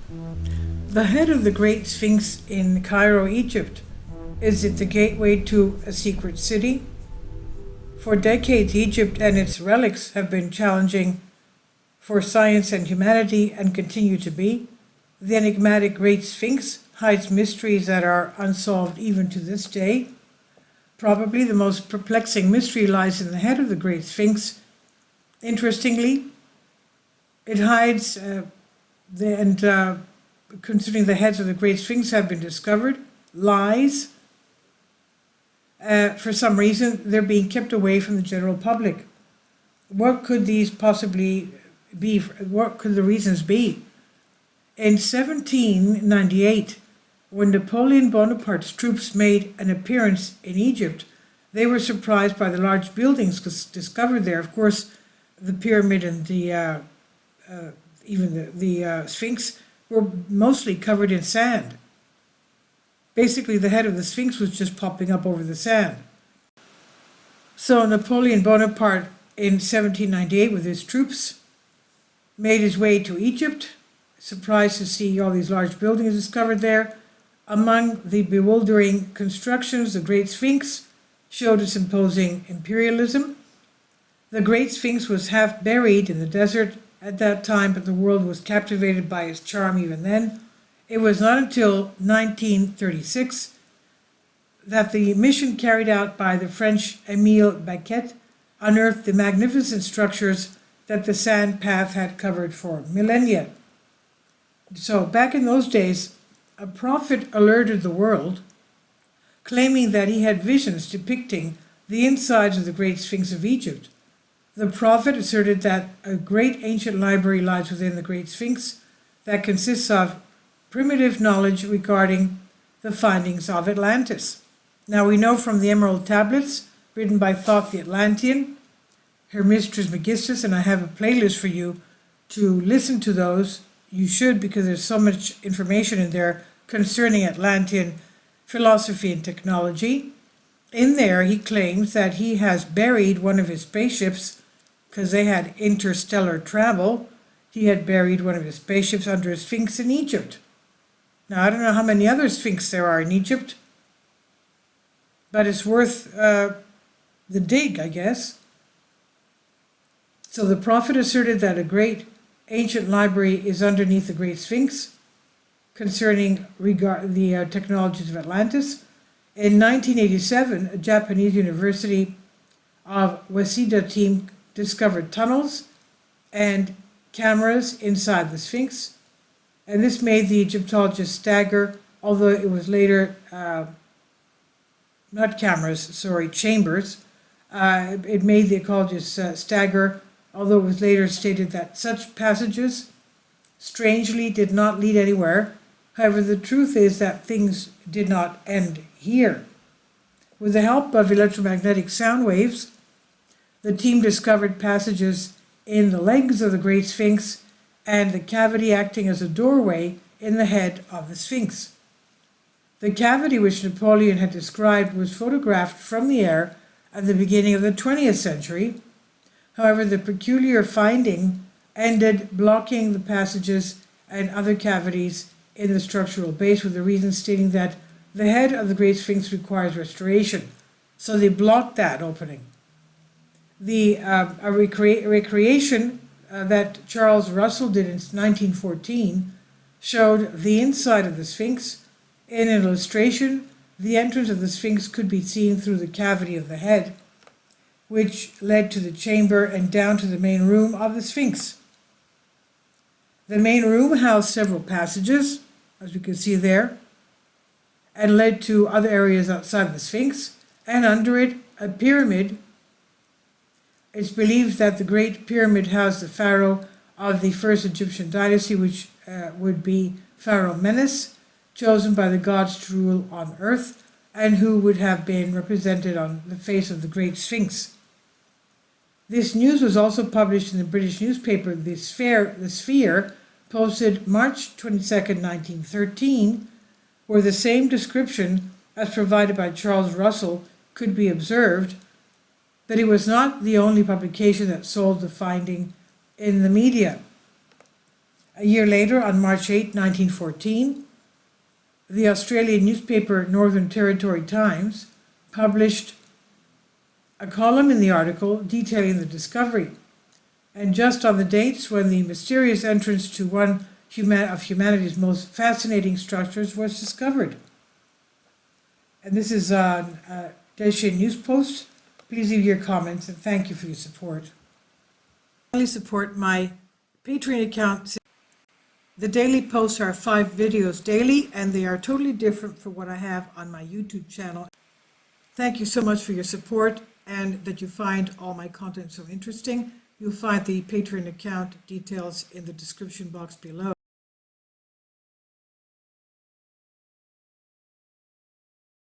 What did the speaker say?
The head of the Great Sphinx in Cairo, Egypt. Is it the gateway to a secret city? For decades, Egypt and its relics have been challenging for science and humanity and continue to be. The enigmatic Great Sphinx hides mysteries that are unsolved even to this day. Probably the most perplexing mystery lies in the head of the Great Sphinx. Interestingly, it hides, considering the heads of the Great Sphinx have been discovered, lies. For some reason, they're being kept away from the general public. What could these possibly be? What could the reasons be? In 1798, when Napoleon Bonaparte's troops made an appearance in Egypt, they were surprised by the large buildings discovered there. Of course, the pyramid and the Sphinx were mostly covered in sand. Basically, the head of the Sphinx was just popping up over the sand. So Napoleon Bonaparte in 1798 with his troops made his way to Egypt, surprised to see all these large buildings discovered there. Among the bewildering constructions, the Great Sphinx showed its imposing imperialism. The Great Sphinx was half buried in the desert at that time, but the world was captivated by its charm even then. It was not until 1936 that the mission carried out by the French Émile Baquet unearthed the magnificent structures that the sand path had covered for millennia. So back in those days, a prophet alerted the world, claiming that he had visions depicting the insides of the Great Sphinx of Egypt. The prophet asserted that a great ancient library lies within the Great Sphinx that consists of primitive knowledge regarding the findings of Atlantis. Now we know from the Emerald Tablets, written by Thoth the Atlantean, Hermistus Megistus, and I have a playlist for you to listen to those. You should, because there's so much information in there concerning Atlantean philosophy and technology. In there, he claims that he has buried one of his spaceships, because they had interstellar travel. He had buried one of his spaceships under a sphinx in Egypt. Now, I don't know how many other sphinx there are in Egypt, but it's worth the dig, I guess. So the prophet asserted that a great ancient library is underneath the Great Sphinx concerning the technologies of Atlantis. In 1987, a Japanese University of Waseda team discovered tunnels and cameras inside the Sphinx, and this made the Egyptologists stagger, although it was later, chambers. It made the ecologists stagger, although it was later stated that such passages strangely did not lead anywhere. However, the truth is that things did not end here. With the help of electromagnetic sound waves, the team discovered passages in the legs of the Great Sphinx and the cavity acting as a doorway in the head of the Sphinx. The cavity which Napoleon had described was photographed from the air at the beginning of the 20th century. However, the peculiar finding ended blocking the passages and other cavities in the structural base, with the reason stating that the head of the Great Sphinx requires restoration. So they blocked that opening. The recreation that Charles Russell did in 1914 showed the inside of the Sphinx. In an illustration, the entrance of the Sphinx could be seen through the cavity of the head, which led to the chamber and down to the main room of the Sphinx. The main room housed several passages, as you can see there, and led to other areas outside the Sphinx, and under it, a pyramid. It's believed that the Great Pyramid housed the pharaoh of the first Egyptian dynasty, which would be Pharaoh Menes, chosen by the gods to rule on earth, and who would have been represented on the face of the Great Sphinx. This news was also published in the British newspaper The Sphere, posted March 22nd, 1913, where the same description as provided by Charles Russell could be observed, but it was not the only publication that sold the finding in the media. A year later, on March 8, 1914, the Australian newspaper Northern Territory Times published a column in the article detailing the discovery, and just on the dates when the mysterious entrance to one of humanity's most fascinating structures was discovered. And this is on Deshe News Post. Please leave your comments and thank you for your support. Finally, support my Patreon account. The daily posts are 5 videos daily, and they are totally different from what I have on my YouTube channel. Thank you so much for your support and that you find all my content so interesting. You'll find the Patreon account details in the description box below.